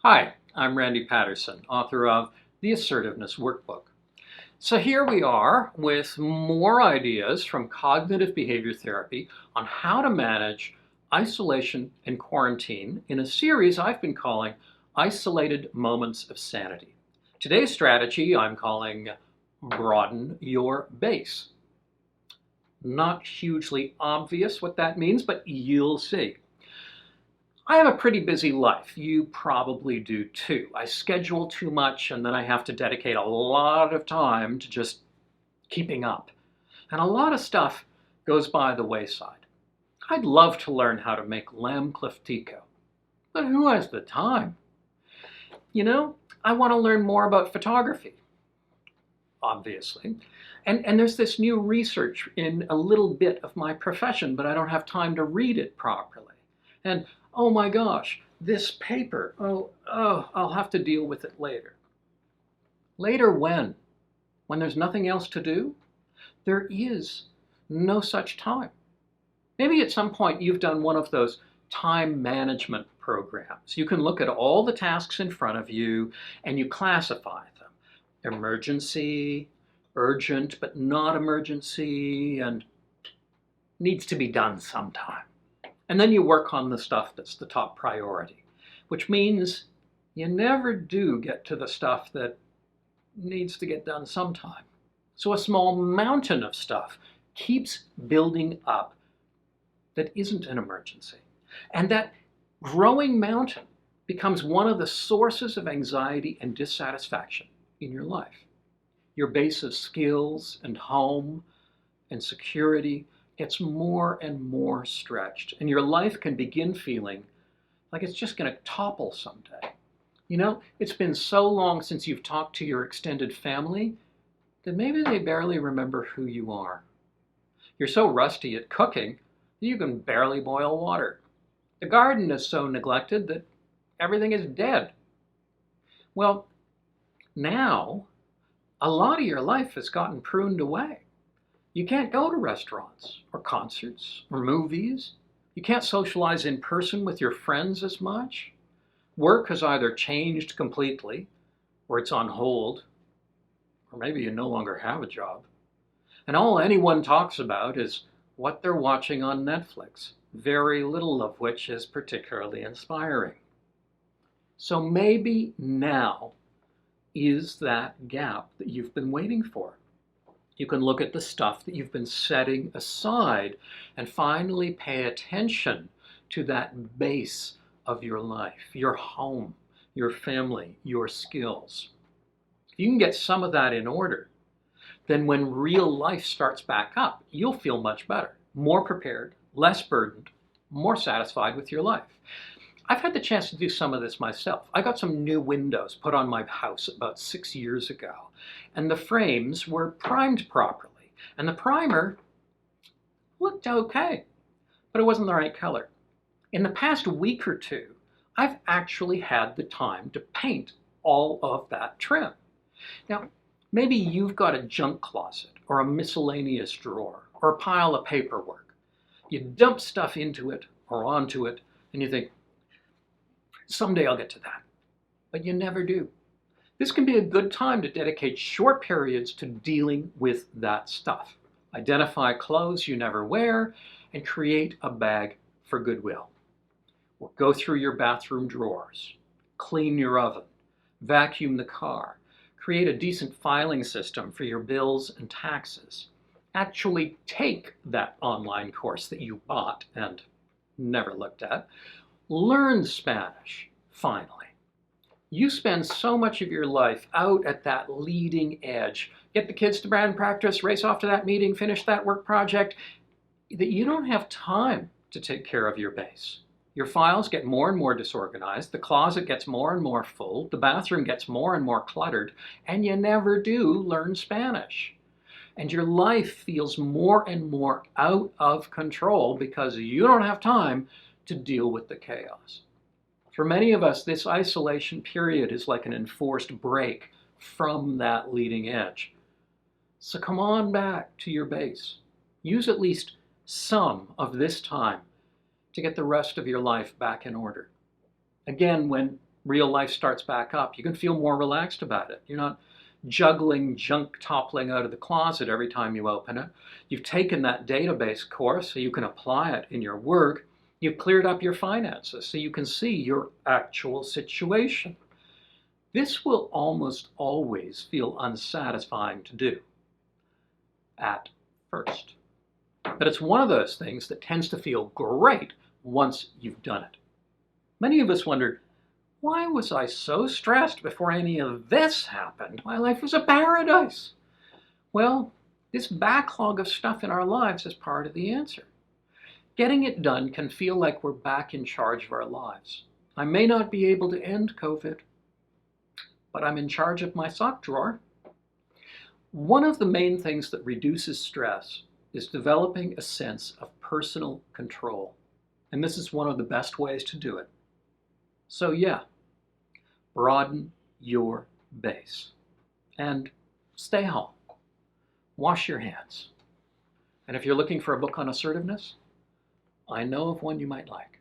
Hi, I'm Randy Patterson, author of The Assertiveness Workbook. So here we are with more ideas from cognitive behavior therapy on how to manage isolation and quarantine in a series I've been calling Isolated Moments of Sanity. Today's strategy I'm calling Broaden Your Base. Not hugely obvious what that means, but you'll see. I have a pretty busy life. You probably do too. I schedule too much and then I have to dedicate a lot of time to just keeping up. And a lot of stuff goes by the wayside. I'd love to learn how to make lamb cliftico, but who has the time? I want to learn more about photography, obviously. And there's this new research in a little bit of my profession, but I don't have time to read it properly. And oh my gosh, this paper, I'll have to deal with it later. Later when? When there's nothing else to do? There is no such time. Maybe at some point you've done one of those time management programs. You can look at all the tasks in front of you and you classify them. Emergency, urgent but not emergency, and needs to be done sometime. And then you work on the stuff that's the top priority, which means you never do get to the stuff that needs to get done sometime. So a small mountain of stuff keeps building up that isn't an emergency. And that growing mountain becomes one of the sources of anxiety and dissatisfaction in your life. Your base of skills and home and security gets more and more stretched, and your life can begin feeling like it's just going to topple someday. It's been so long since you've talked to your extended family that maybe they barely remember who you are. You're so rusty at cooking that you can barely boil water. The garden is so neglected that everything is dead. Well, now a lot of your life has gotten pruned away. You can't go to restaurants or concerts or movies. You can't socialize in person with your friends as much. Work has either changed completely, or it's on hold, or maybe you no longer have a job. And all anyone talks about is what they're watching on Netflix, very little of which is particularly inspiring. So maybe now is that gap that you've been waiting for. You can look at the stuff that you've been setting aside and finally pay attention to that base of your life, your home, your family, your skills. If you can get some of that in order, then when real life starts back up, you'll feel much better, more prepared, less burdened, more satisfied with your life. I've had the chance to do some of this myself. I got some new windows put on my house about 6 years ago, and the frames were primed properly. And the primer looked okay, but it wasn't the right color. In the past week or two, I've actually had the time to paint all of that trim. Now, maybe you've got a junk closet or a miscellaneous drawer or a pile of paperwork. You dump stuff into it or onto it, and you think, someday I'll get to that. But you never do. This can be a good time to dedicate short periods to dealing with that stuff. Identify clothes you never wear and create a bag for goodwill. Or go through your bathroom drawers, clean your oven, vacuum the car, create a decent filing system for your bills and taxes. Actually take that online course that you bought and never looked at. Learn Spanish, finally. You spend so much of your life out at that leading edge. Get the kids to band practice, race off to that meeting, finish that work project, that you don't have time to take care of your base. Your files get more and more disorganized, the closet gets more and more full, the bathroom gets more and more cluttered, and you never do learn Spanish. And your life feels more and more out of control because you don't have time to deal with the chaos. For many of us, this isolation period is like an enforced break from that leading edge. So come on back to your base. Use at least some of this time to get the rest of your life back in order. Again, when real life starts back up, you can feel more relaxed about it. You're not juggling junk toppling out of the closet every time you open it. You've taken that database course so you can apply it in your work. You've cleared up your finances so you can see your actual situation. This will almost always feel unsatisfying to do at first. But it's one of those things that tends to feel great once you've done it. Many of us wondered, why was I so stressed before any of this happened? My life was a paradise. Well, this backlog of stuff in our lives is part of the answer. Getting it done can feel like we're back in charge of our lives. I may not be able to end COVID, but I'm in charge of my sock drawer. One of the main things that reduces stress is developing a sense of personal control. And this is one of the best ways to do it. So yeah, broaden your base and stay home. Wash your hands. And if you're looking for a book on assertiveness, I know of one you might like.